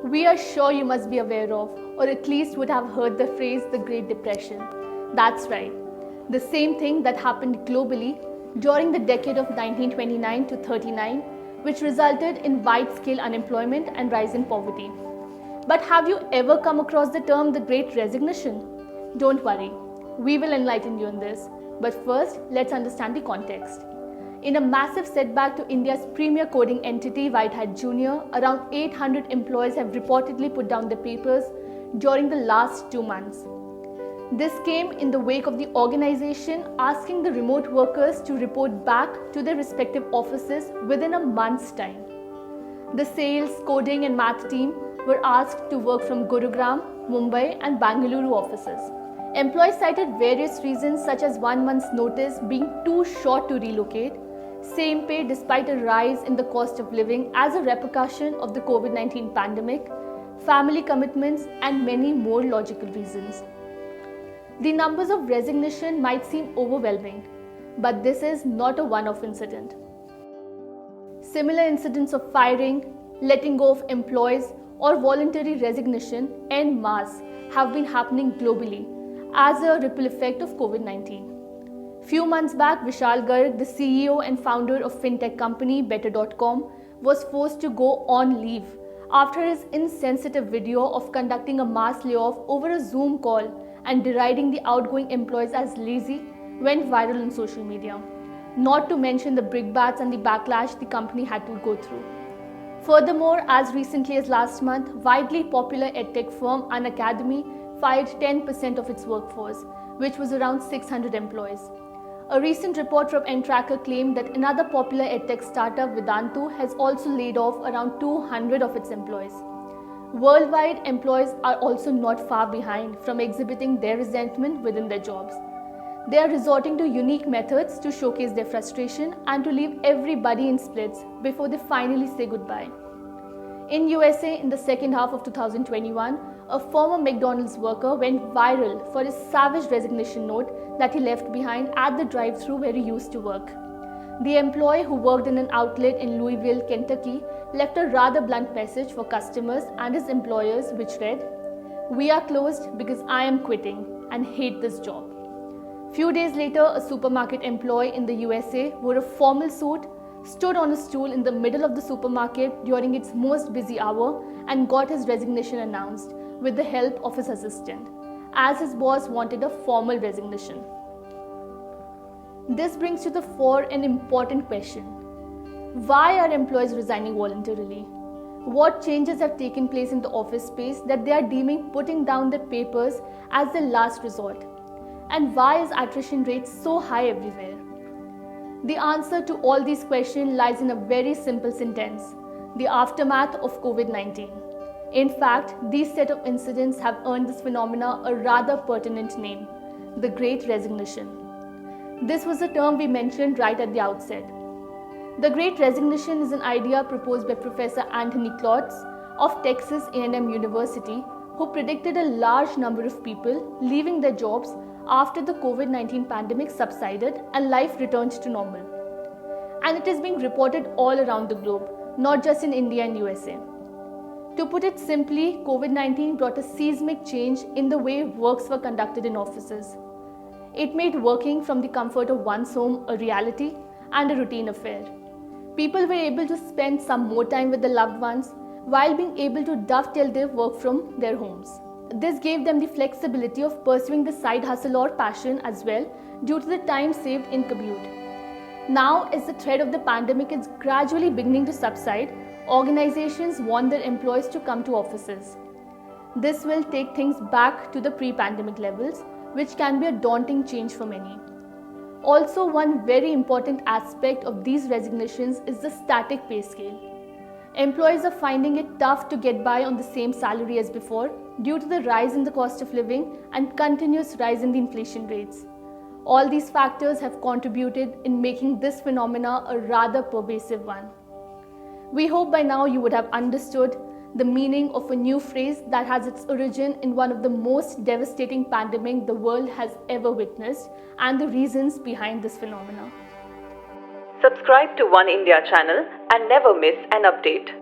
we are sure you must be aware of, or at least would have heard the phrase the Great Depression. That's right, the same thing that happened globally during the decade of 1929 to 39, which resulted in wide-scale unemployment and rise in poverty. But have you ever come across the term the Great Resignation? Don't worry, we will enlighten you on this. But first, let's understand the context. In a massive setback to India's premier coding entity, Whitehat Jr., around 800 employees have reportedly put down their papers during the last 2 months. This came in the wake of the organization asking the remote workers to report back to their respective offices within a month's time. The sales, coding and math team were asked to work from Gurugram, Mumbai and Bangalore offices. Employees cited various reasons such as 1 month's notice being too short to relocate, same pay despite a rise in the cost of living as a repercussion of the COVID-19 pandemic, family commitments and many more logical reasons. The numbers of resignation might seem overwhelming, but this is not a one-off incident. Similar incidents of firing, letting go of employees or voluntary resignation en masse have been happening globally as a ripple effect of COVID-19. Few months back, Vishal Garg, the CEO and founder of fintech company Better.com, was forced to go on leave after his insensitive video of conducting a mass layoff over a Zoom call and deriding the outgoing employees as lazy went viral on social media. Not to mention the brickbats and the backlash the company had to go through. Furthermore, as recently as last month, widely popular edtech firm Unacademy fired 10% of its workforce, which was around 600 employees. A recent report from Entracker claimed that another popular edtech startup, Vedantu, has also laid off around 200 of its employees. Worldwide, employees are also not far behind from exhibiting their resentment within their jobs. They are resorting to unique methods to showcase their frustration and to leave everybody in splits before they finally say goodbye. In USA, in the second half of 2021, a former McDonald's worker went viral for his savage resignation note that he left behind at the drive-thru where he used to work. The employee, who worked in an outlet in Louisville, Kentucky, left a rather blunt message for customers and his employers, which read, "We are closed because I am quitting and hate this job." Few days later, a supermarket employee in the USA wore a formal suit, stood on a stool in the middle of the supermarket during its most busy hour and got his resignation announced with the help of his assistant, as his boss wanted a formal resignation. This brings to the fore an important question. Why are employees resigning voluntarily? What changes have taken place in the office space that they are deeming putting down their papers as the last resort? And why is attrition rate so high everywhere? The answer to all these questions lies in a very simple sentence: the aftermath of COVID-19. In fact, these set of incidents have earned this phenomena a rather pertinent name: the Great Resignation. This was a term we mentioned right at the outset. The Great Resignation is an idea proposed by Professor Anthony Klotz of Texas A&M University, who predicted a large number of people leaving their jobs after the COVID-19 pandemic subsided and life returned to normal. And it is being reported all around the globe, not just in India and USA. To put it simply, COVID-19 brought a seismic change in the way works were conducted in offices. It made working from the comfort of one's home a reality and a routine affair. People were able to spend some more time with their loved ones while being able to dovetail their work from their homes. This gave them the flexibility of pursuing the side hustle or passion as well due to the time saved in commute. Now, as the threat of the pandemic is gradually beginning to subside, organizations want their employees to come to offices. This will take things back to the pre-pandemic levels, which can be a daunting change for many. Also, one very important aspect of these resignations is the static pay scale. Employees are finding it tough to get by on the same salary as before due to the rise in the cost of living and continuous rise in the inflation rates. All these factors have contributed in making this phenomena a rather pervasive one. We hope by now you would have understood the meaning of a new phrase that has its origin in one of the most devastating pandemics the world has ever witnessed and the reasons behind this phenomena. Subscribe to OneIndia channel and never miss an update.